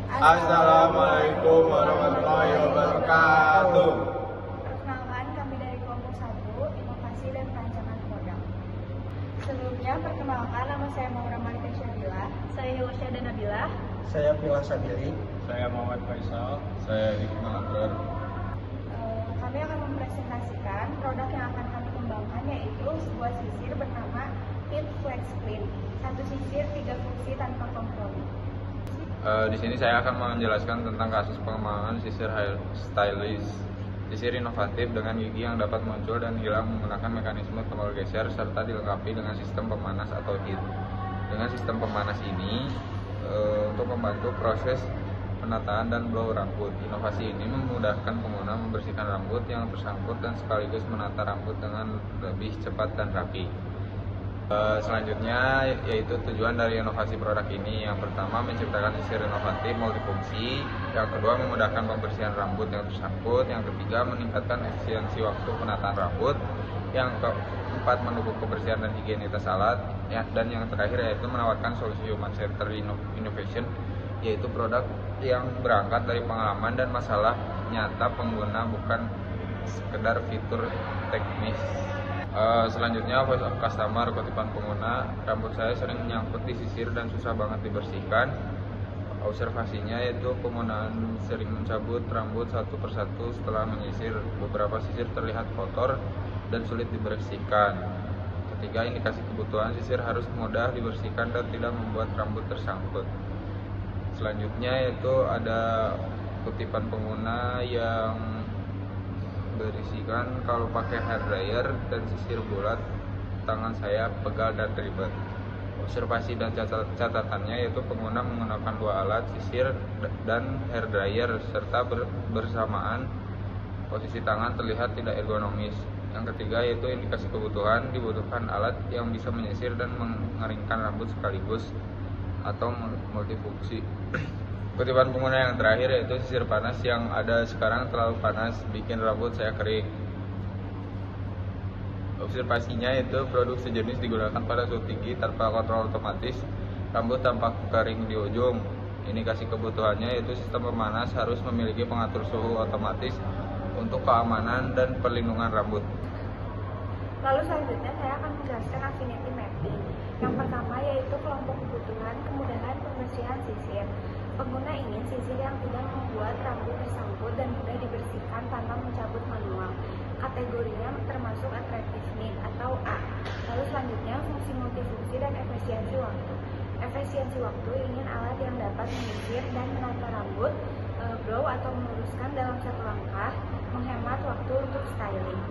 Assalamualaikum warahmatullahi wabarakatuh. Perkenalkan, kami dari kelompok 1, Inovasi dan Perancangan Produk. Sebelumnya, perkenalkan, nama saya Maura Malika Syabila. Saya Hilsyada Nabila. Saya Pila Sabili. Saya Muhammad Faisal. Saya Hikmal Akbar. Kami akan mempresentasikan produk yang akan kami kembangkan, yaitu sebuah sisir bernama Fit Flex Clean. Satu sisir, 3 fungsi tanpa kompromi. Di sini saya akan menjelaskan tentang kasus pengembangan sisir hair stylist. Sisir inovatif dengan gigi yang dapat muncul dan hilang menggunakan mekanisme tombol geser serta dilengkapi dengan sistem pemanas atau heat. Dengan sistem pemanas ini untuk membantu proses penataan dan blow rambut. Inovasi ini memudahkan pengguna membersihkan rambut yang tersangkut dan sekaligus menata rambut dengan lebih cepat dan rapi. Selanjutnya yaitu tujuan dari inovasi produk ini. Yang pertama, menciptakan sisir inovatif multifungsi. Yang kedua, memudahkan pembersihan rambut yang tersangkut. Yang ketiga, meningkatkan efisiensi waktu penataan rambut. Yang keempat, mendukung kebersihan dan higienitas alat. Dan yang terakhir yaitu menawarkan solusi human centered innovation, yaitu produk yang berangkat dari pengalaman dan masalah nyata pengguna, bukan sekedar fitur teknis. Selanjutnya, voice of customer, kutipan pengguna. Rambut saya sering menyangkut di sisir dan susah banget dibersihkan. Observasinya yaitu penggunaan sering mencabut rambut satu persatu setelah menyisir. Beberapa sisir terlihat kotor dan sulit dibersihkan. Ketiga, indikasi kebutuhan sisir harus mudah dibersihkan dan tidak membuat rambut tersangkut. Selanjutnya yaitu ada kutipan pengguna yang berisikan, kalau pakai hair dryer dan sisir bulat, tangan saya pegal dan ribet. Observasi dan catatannya yaitu pengguna menggunakan 2 alat, sisir dan hair dryer, serta bersamaan posisi tangan terlihat tidak ergonomis. Yang ketiga yaitu indikasi kebutuhan, dibutuhkan alat yang bisa menyisir dan mengeringkan rambut sekaligus atau multifungsi. Kutipan pengguna yang terakhir yaitu sisir panas yang ada sekarang terlalu panas, bikin rambut saya kering. Observasinya yaitu produk sejenis digunakan pada suhu tinggi tanpa kontrol otomatis, rambut tampak kering di ujung. Indikasi kebutuhannya yaitu sistem pemanas harus memiliki pengatur suhu otomatis untuk keamanan dan perlindungan rambut. Lalu selanjutnya saya akan menjelaskan affinity mapping. Yang pertama yaitu kelompok kebutuhan kemudahan pembersihan sisir. Pengguna ingin sisir yang tidak membuat rambut tersangkut dan mudah dibersihkan tanpa mencabut manual. Kategorinya termasuk attractive need atau A. Lalu selanjutnya fungsi multifungsi dan efisiensi waktu. Efisiensi waktu ingin alat yang dapat menyisir dan menata rambut, blow atau meluruskan dalam satu langkah, menghemat waktu untuk styling.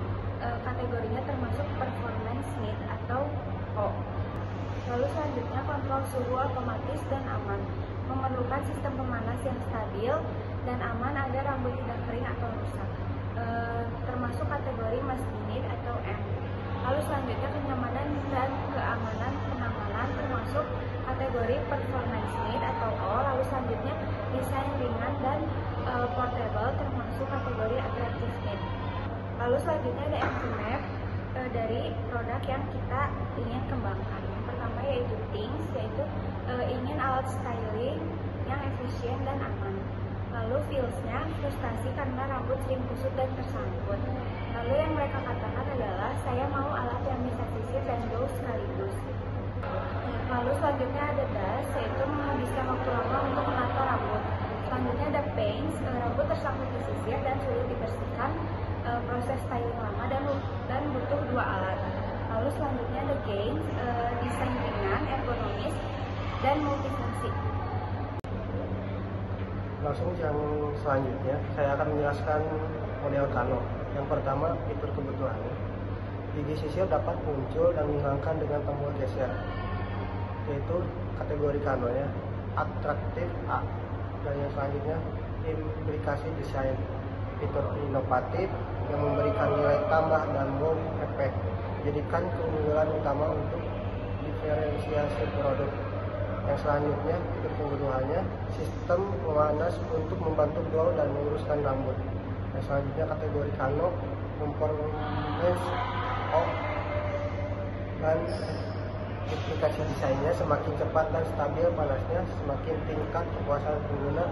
Kategorinya termasuk performance need atau O. Lalu selanjutnya kontrol suhu otomatis dan aman. Memerlukan sistem pemanas yang stabil dan aman agar rambut tidak kering atau rusak. Termasuk kategori must be need atau M. Lalu selanjutnya kenyamanan dan keamanan penanganan termasuk kategori performance need atau O. Lalu selanjutnya desain ringan dan portable termasuk kategori attractive need. Lalu selanjutnya ada MV-Map dari produk yang kita ingin kembangkan. Yang pertama yaitu Things, yaitu ingin alat styling yang efisien dan aman. Lalu Feels-nya frustasi karena rambut sering kusut dan tersangkut. Lalu yang mereka katakan adalah saya mau alat yang bisa sisir dan blow sekaligus. Lalu selanjutnya ada Dust, yaitu menghabiskan waktu lama untuk menata rambut. Selanjutnya ada Pains, rambut tersangkut di sisir dan sulit dibersihkan, proses styling lama dan butuh 2 alat. Lalu selanjutnya ada Gains, desain ringan, ergonomis, dan multifungsi. Langsung yang selanjutnya, saya akan menjelaskan model Kano. Yang pertama, fitur kebutuhannya. Gigi sisir dapat muncul dan dihilangkan dengan tombol geser, yaitu kategori Kano ya, atraktif A. Dan yang selanjutnya, implikasi desain. Fitur inovatif yang memberikan nilai tambah dan wow efek, jadikan keunggulan utama untuk diferensiasi produk. Yang selanjutnya, fitur kebutuhannya, sistem pemanas untuk membantu blow dan meluruskan rambut. Yang selanjutnya kategori Kano, performance O dan Implikasi desainnya semakin cepat dan stabil panasnya, semakin tingkat kepuasan pengguna.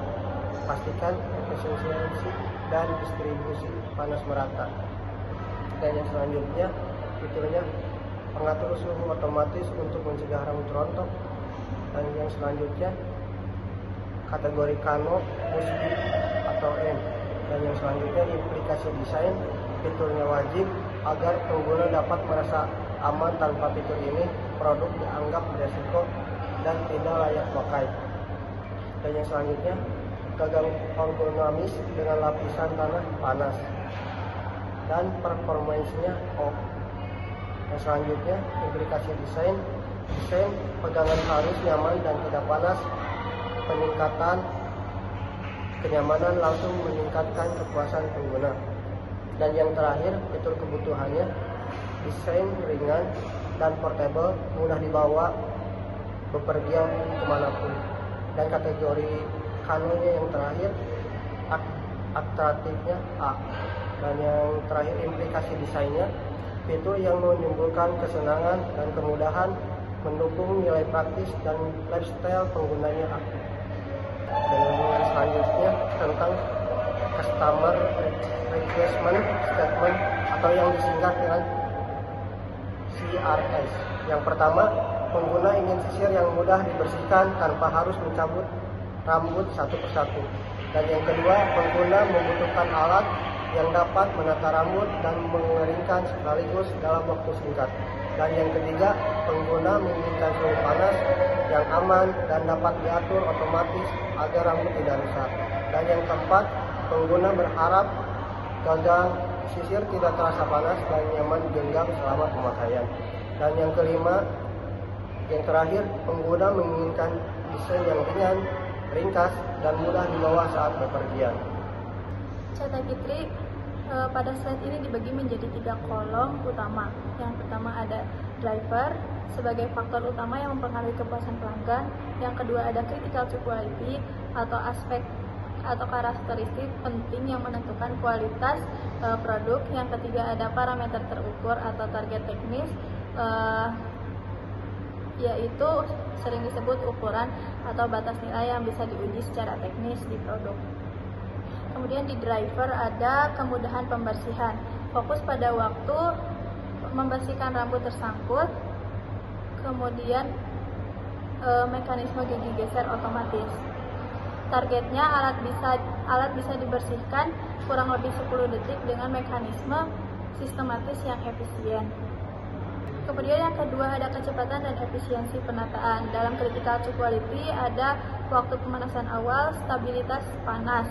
Pastikan efisiensi dan distribusi panas merata. Dan yang selanjutnya, fiturnya pengatur suhu otomatis untuk mencegah rambut rontok. Dan yang selanjutnya, kategori Kano, USB atau M. Dan yang selanjutnya, implikasi desain, fiturnya wajib agar pengguna dapat merasa aman. Tanpa fitur ini, produk dianggap beresiko dan tidak layak pakai. Dan yang selanjutnya, gagang ergonomis dengan lapisan tanah panas dan performance-nya off. Yang selanjutnya, implikasi desain pegangan harus nyaman dan tidak panas. Peningkatan kenyamanan langsung meningkatkan kepuasan pengguna. Dan yang terakhir, fitur kebutuhannya, desain ringan dan portable, mudah dibawa bepergian kemanapun. Dan kategori Kanonya yang terakhir, atraktifnya A. Dan yang terakhir, implikasi desainnya, fitur yang menimbulkan kesenangan dan kemudahan, mendukung nilai praktis dan lifestyle penggunanya A. Dan yang selanjutnya tentang customer requirement statement atau yang disingkat dengan CRS. Yang pertama, pengguna ingin sisir yang mudah dibersihkan tanpa harus mencabut rambut satu persatu. Dan yang kedua, pengguna membutuhkan alat yang dapat menata rambut dan mengeringkan sekaligus dalam waktu singkat. Dan yang ketiga, pengguna menginginkan suhu panas yang aman dan dapat diatur otomatis agar rambut tidak rusak. Dan yang keempat, pengguna berharap gagang sisir tidak terasa panas dan nyaman digenggam selama pemakaian. Dan yang kelima, yang terakhir, pengguna menginginkan desain yang ringan, ringkas, dan mudah dibawa saat bepergian. Cetaki trik pada slide ini dibagi menjadi 3 kolom utama. Yang pertama ada driver sebagai faktor utama yang mempengaruhi kepuasan pelanggan. Yang kedua ada critical to quality atau aspek atau karakteristik penting yang menentukan kualitas produk. Yang ketiga ada parameter terukur atau target teknis, yaitu sering disebut ukuran atau batas nilai yang bisa diuji secara teknis di produk. Kemudian di driver ada kemudahan pembersihan, fokus pada waktu membersihkan rambut tersangkut. Kemudian mekanisme gigi geser otomatis. Targetnya alat bisa dibersihkan kurang lebih 10 detik dengan mekanisme sistematis yang efisien. Kemudian yang kedua ada kecepatan dan efisiensi penataan. Dalam critical to quality ada waktu pemanasan awal, stabilitas panas.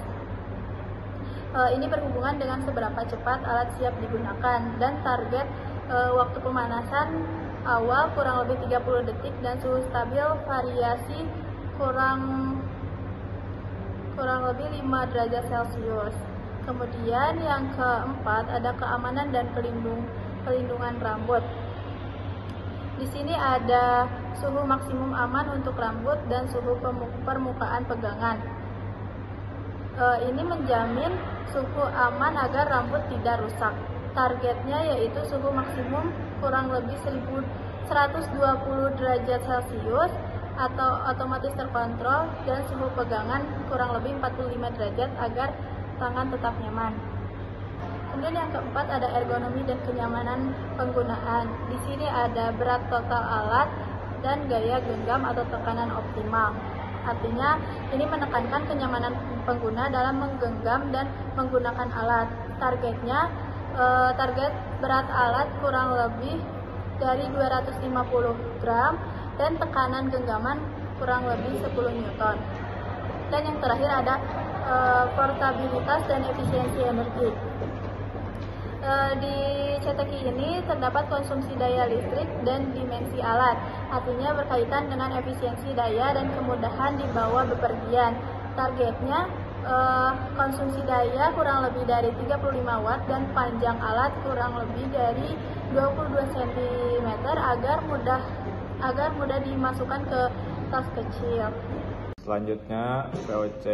Ini berhubungan dengan seberapa cepat alat siap digunakan, dan target waktu pemanasan awal kurang lebih 30 detik dan suhu stabil variasi kurang lebih 5 derajat Celcius. Kemudian yang keempat ada keamanan dan pelindungan rambut. Di sini ada suhu maksimum aman untuk rambut dan suhu permukaan pegangan. Ini menjamin suhu aman agar rambut tidak rusak. Targetnya yaitu suhu maksimum kurang lebih 1120 derajat Celcius atau otomatis terkontrol, dan suhu pegangan kurang lebih 45 derajat agar tangan tetap nyaman. Kemudian yang keempat ada ergonomi dan kenyamanan penggunaan. Di sini ada berat total alat dan gaya genggam atau tekanan optimal. Artinya ini menekankan kenyamanan pengguna dalam menggenggam dan menggunakan alat. Target berat alat kurang lebih dari 250 gram dan tekanan genggaman kurang lebih 10 Newton. Dan yang terakhir ada portabilitas dan efisiensi energi. Di Cetaki ini terdapat konsumsi daya listrik dan dimensi alat, artinya berkaitan dengan efisiensi daya dan kemudahan dibawa bepergian. Targetnya konsumsi daya kurang lebih dari 35 watt dan panjang alat kurang lebih dari 22 cm agar mudah dimasukkan ke tas kecil. Selanjutnya VOC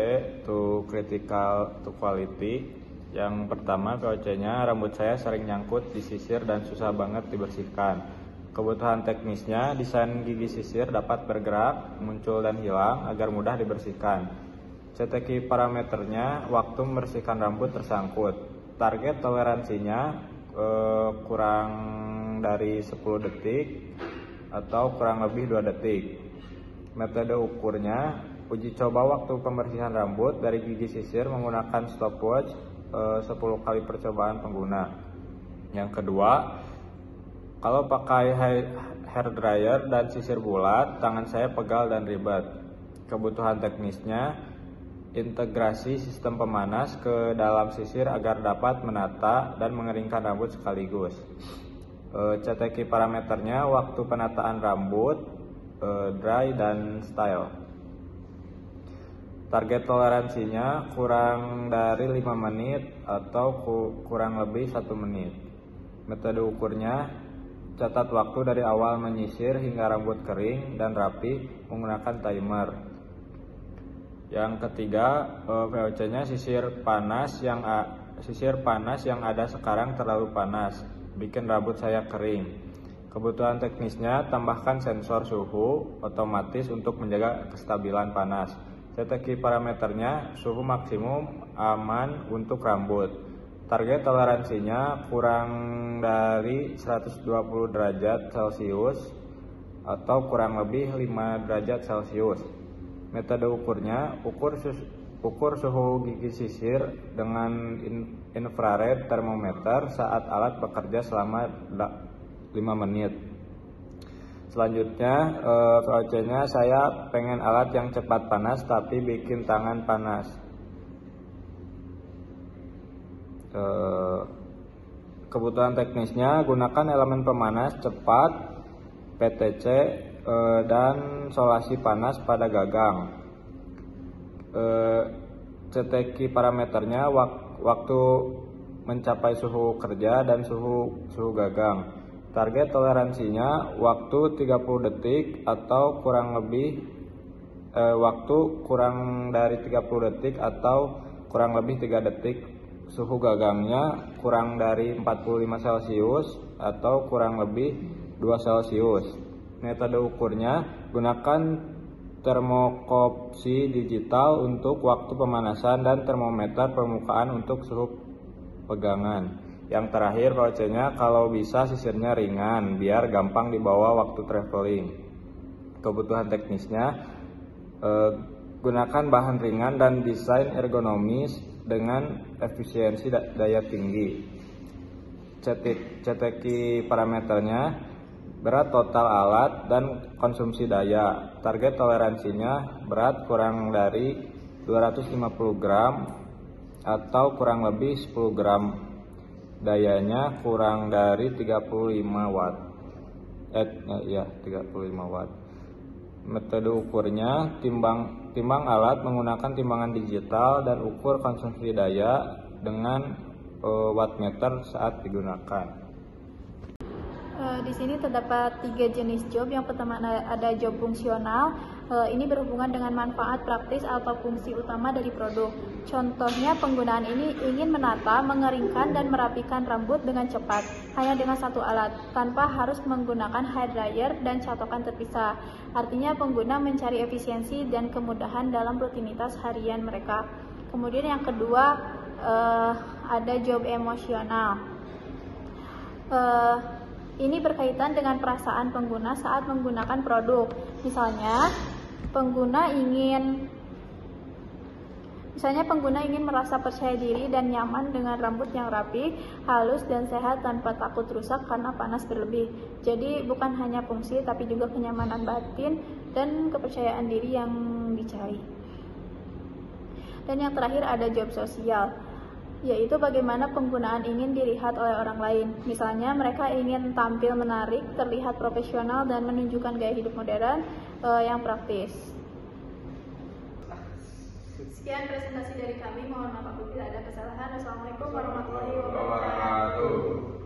to critical to quality. Yang pertama, VOC-nya rambut saya sering nyangkut di sisir dan susah banget dibersihkan. Kebutuhan teknisnya, desain gigi sisir dapat bergerak, muncul dan hilang agar mudah dibersihkan. CTQ parameternya, waktu membersihkan rambut tersangkut. Target toleransinya kurang dari 10 detik atau kurang lebih 2 detik. Metode ukurnya, uji coba waktu pembersihan rambut dari gigi sisir menggunakan stopwatch 10 kali percobaan pengguna. Yang kedua, kalau pakai hair dryer dan sisir bulat, tangan saya pegal dan ribet. Kebutuhan teknisnya, integrasi sistem pemanas ke dalam sisir agar dapat menata dan mengeringkan rambut sekaligus. CTQ parameternya, waktu penataan rambut, dry dan style. Target toleransinya kurang dari 5 menit atau kurang lebih 1 menit. Metode ukurnya, catat waktu dari awal menyisir hingga rambut kering dan rapi menggunakan timer. Yang ketiga, VOC-nya, sisir panas yang ada sekarang terlalu panas, bikin rambut saya kering. Kebutuhan teknisnya, tambahkan sensor suhu otomatis untuk menjaga kestabilan panas. CTQ parameternya, suhu maksimum aman untuk rambut. Target toleransinya kurang dari 120 derajat Celcius atau kurang lebih 5 derajat Celcius. Metode ukurnya, ukur suhu gigi sisir dengan infrared thermometer saat alat bekerja selama 5 menit. Selanjutnya, VOC-nya, saya pengen alat yang cepat panas tapi bikin tangan panas. Kebutuhan teknisnya, gunakan elemen pemanas cepat, PTC, dan solasi panas pada gagang. CTQ parameternya, waktu mencapai suhu kerja dan suhu gagang. Target toleransinya, waktu 30 detik atau kurang lebih kurang dari 30 detik atau kurang lebih 3 detik. Suhu gagangnya kurang dari 45 Celcius atau kurang lebih 2 Celcius. Metode ukurnya, gunakan termokopsi digital untuk waktu pemanasan dan termometer permukaan untuk suhu pegangan. Yang terakhir, VOC-nya, kalau bisa sisirnya ringan biar gampang dibawa waktu traveling. Kebutuhan teknisnya, gunakan bahan ringan dan desain ergonomis dengan efisiensi daya tinggi. CTQ parameternya, berat total alat dan konsumsi daya. Target toleransinya, berat kurang dari 250 gram atau kurang lebih 10 gram. Dayanya kurang dari 35 watt. 35 watt. Metode ukurnya, timbang alat menggunakan timbangan digital dan ukur konsumsi daya dengan wattmeter saat digunakan. Di sini terdapat 3 jenis job. Yang pertama ada job fungsional. Ini berhubungan dengan manfaat praktis atau fungsi utama dari produk. Contohnya, penggunaan ini ingin menata, mengeringkan, dan merapikan rambut dengan cepat hanya dengan satu alat, tanpa harus menggunakan hair dryer dan catokan terpisah. Artinya pengguna mencari efisiensi dan kemudahan dalam rutinitas harian mereka. Kemudian yang kedua, ada job emosional. Ini berkaitan dengan perasaan pengguna saat menggunakan produk. Misalnya, pengguna ingin merasa percaya diri dan nyaman dengan rambut yang rapi, halus, dan sehat tanpa takut rusak karena panas berlebih. Jadi bukan hanya fungsi tapi juga kenyamanan batin dan kepercayaan diri yang dicari. Dan yang terakhir ada job sosial, yaitu bagaimana penggunaan ingin dilihat oleh orang lain. Misalnya, mereka ingin tampil menarik, terlihat profesional, dan menunjukkan gaya hidup modern yang praktis. Sekian presentasi dari kami. Mohon maaf apabila ada kesalahan. Wassalamualaikum warahmatullahi wabarakatuh.